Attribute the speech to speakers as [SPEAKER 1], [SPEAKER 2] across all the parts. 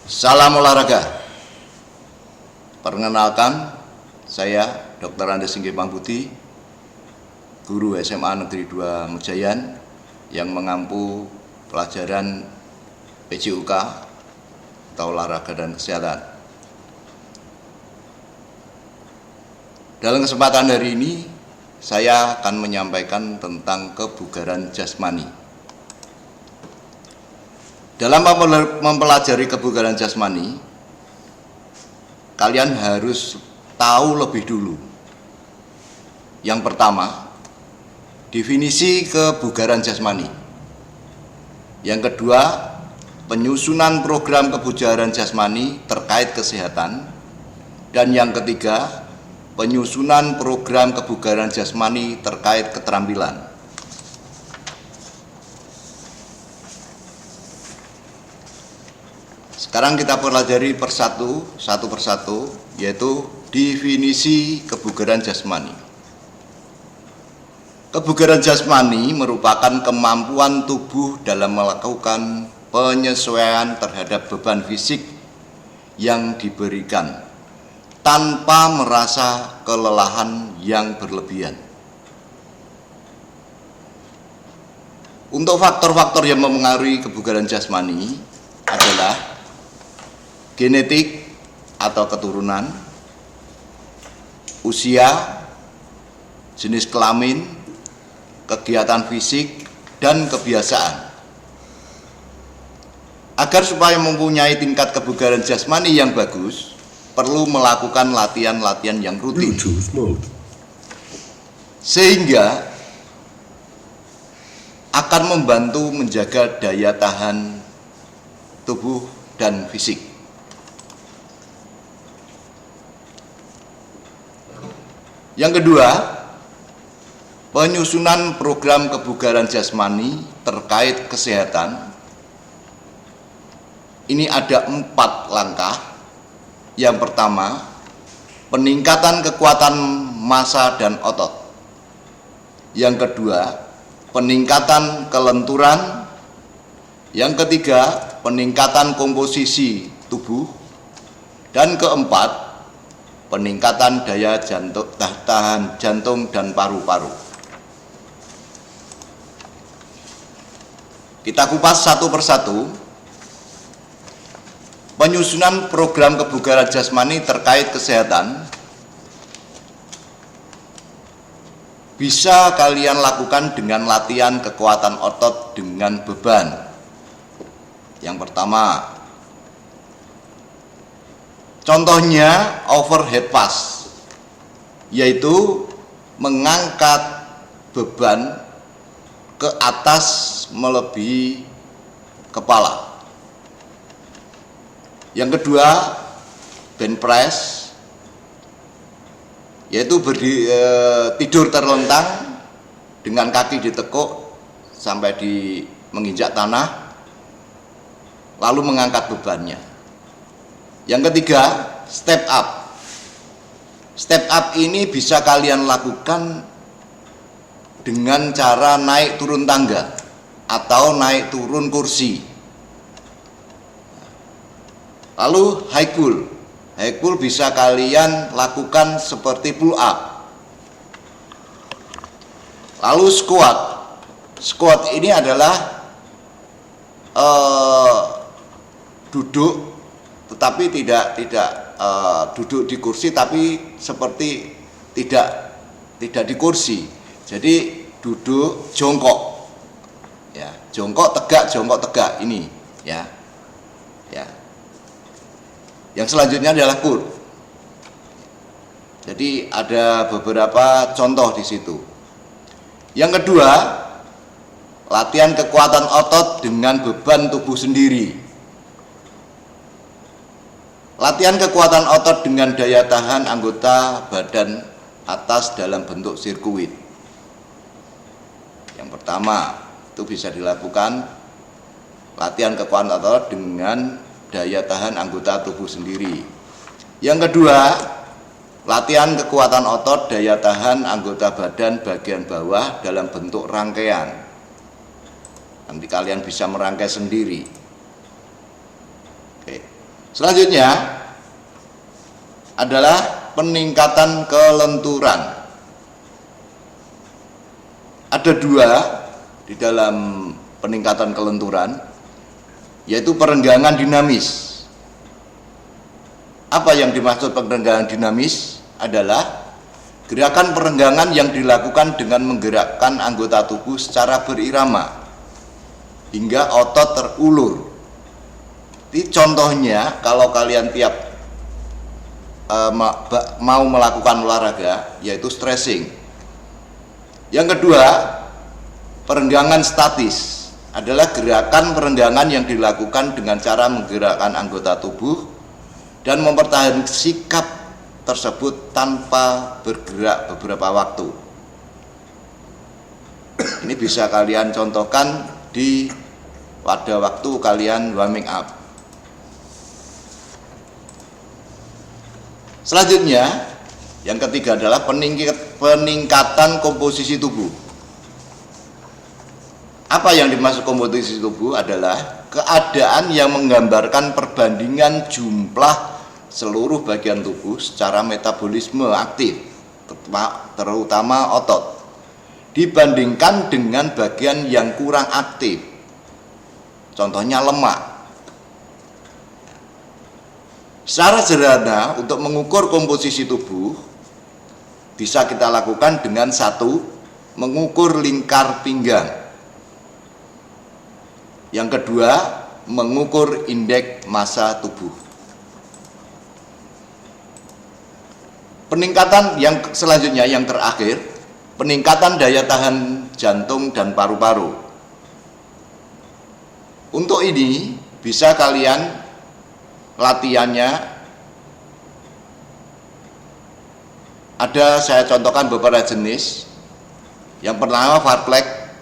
[SPEAKER 1] Salam olahraga. Perkenalkan, saya Dr. Andes Singgih Pangbuti, guru SMA Negeri 2 Mejayan yang mengampu pelajaran PJUK atau olahraga dan kesehatan. Dalam kesempatan hari ini, saya akan menyampaikan tentang kebugaran jasmani. Dalam mempelajari kebugaran jasmani, kalian harus tahu lebih dulu. Yang pertama, definisi kebugaran jasmani. Yang kedua, penyusunan program kebugaran jasmani terkait kesehatan. Dan yang ketiga, penyusunan program kebugaran jasmani terkait keterampilan. Sekarang kita pelajari satu persatu, yaitu definisi kebugaran jasmani. Kebugaran jasmani merupakan kemampuan tubuh dalam melakukan penyesuaian terhadap beban fisik yang diberikan tanpa merasa kelelahan yang berlebihan. Untuk faktor-faktor yang mempengaruhi kebugaran jasmani adalah genetik atau keturunan, usia, jenis kelamin, kegiatan fisik, dan kebiasaan. Agar supaya mempunyai tingkat kebugaran jasmani yang bagus, perlu melakukan latihan-latihan yang rutin, sehingga akan membantu menjaga daya tahan tubuh dan fisik. Yang kedua, penyusunan program kebugaran jasmani terkait kesehatan. Ini ada 4 langkah. Yang pertama, peningkatan kekuatan massa dan otot. Yang kedua, peningkatan kelenturan. Yang ketiga, peningkatan komposisi tubuh. Dan keempat, peningkatan daya tahan jantung dan paru-paru. Kita kupas satu persatu. Penyusunan program kebugaran jasmani terkait kesehatan bisa kalian lakukan dengan latihan kekuatan otot dengan beban. Yang pertama, contohnya overhead pass, yaitu mengangkat beban ke atas melebihi kepala. Yang kedua, bench press, yaitu tidur terlentang dengan kaki ditekuk sampai menginjak tanah, lalu mengangkat bebannya. Yang ketiga, step up. Step up ini bisa kalian lakukan dengan cara naik turun tangga atau naik turun kursi. Lalu high pull. High pull bisa kalian lakukan seperti pull up. Lalu squat. Squat ini adalah duduk, tetapi tidak duduk di kursi, tapi seperti tidak di kursi. Jadi duduk jongkok, ya, jongkok tegak ini, ya. Yang selanjutnya adalah curl. Jadi ada beberapa contoh di situ. Yang kedua, latihan kekuatan otot dengan beban tubuh sendiri. Latihan kekuatan otot dengan daya tahan anggota badan atas dalam bentuk sirkuit. Yang pertama, itu bisa dilakukan latihan kekuatan otot dengan daya tahan anggota tubuh sendiri. Yang kedua, latihan kekuatan otot daya tahan anggota badan bagian bawah dalam bentuk rangkaian. Nanti kalian bisa merangkai sendiri. Oke. Selanjutnya adalah peningkatan kelenturan. Ada dua di dalam peningkatan kelenturan, yaitu perenggangan dinamis. Apa yang dimaksud perenggangan dinamis? Adalah gerakan perenggangan yang dilakukan dengan menggerakkan anggota tubuh secara berirama hingga otot terulur. Jadi contohnya kalau kalian tiap mau melakukan olahraga, yaitu stretching. Yang kedua, perenggangan statis adalah gerakan perenggangan yang dilakukan dengan cara menggerakkan anggota tubuh dan mempertahankan sikap tersebut tanpa bergerak beberapa waktu. Ini bisa kalian contohkan pada waktu kalian warming up. Selanjutnya, yang ketiga adalah peningkatan komposisi tubuh. Apa yang dimaksud komposisi tubuh? Adalah keadaan yang menggambarkan perbandingan jumlah seluruh bagian tubuh secara metabolisme aktif, terutama otot, dibandingkan dengan bagian yang kurang aktif, contohnya lemak. Secara sederhana, untuk mengukur komposisi tubuh bisa kita lakukan dengan satu, mengukur lingkar pinggang. Yang kedua, mengukur indeks massa tubuh. Peningkatan yang selanjutnya, yang terakhir, peningkatan daya tahan jantung dan paru-paru. Untuk ini bisa kalian latihannya ada, saya contohkan beberapa jenis. Yang pertama fartlek,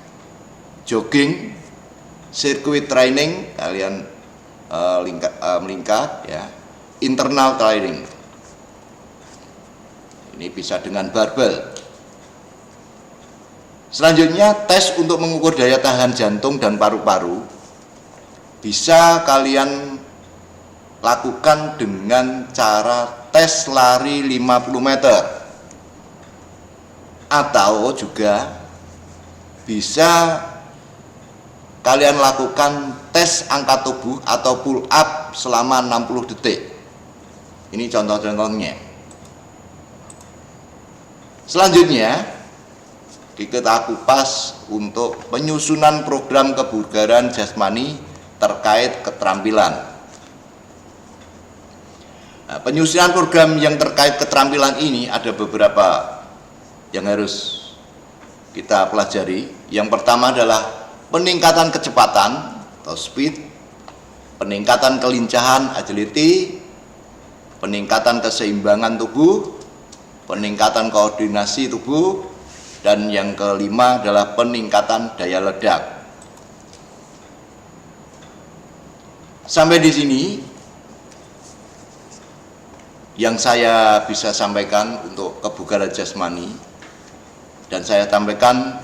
[SPEAKER 1] jogging, circuit training, kalian melingkar ya, internal training. Ini bisa dengan barbel. Selanjutnya tes untuk mengukur daya tahan jantung dan paru-paru bisa kalian lakukan dengan cara tes lari 50 meter, atau juga bisa kalian lakukan tes angkat tubuh atau pull up selama 60 detik. Ini contoh-contohnya. Selanjutnya kita kupas untuk penyusunan program kebugaran jasmani terkait keterampilan. Nah, penyusunan program yang terkait keterampilan ini ada beberapa yang harus kita pelajari. Yang pertama adalah peningkatan kecepatan atau speed, peningkatan kelincahan agility, peningkatan keseimbangan tubuh, peningkatan koordinasi tubuh, dan yang kelima adalah peningkatan daya ledak. Sampai di sini yang saya bisa sampaikan untuk kebugaran jasmani, dan saya sampaikan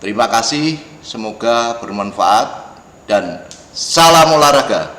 [SPEAKER 1] terima kasih, semoga bermanfaat, dan salam olahraga.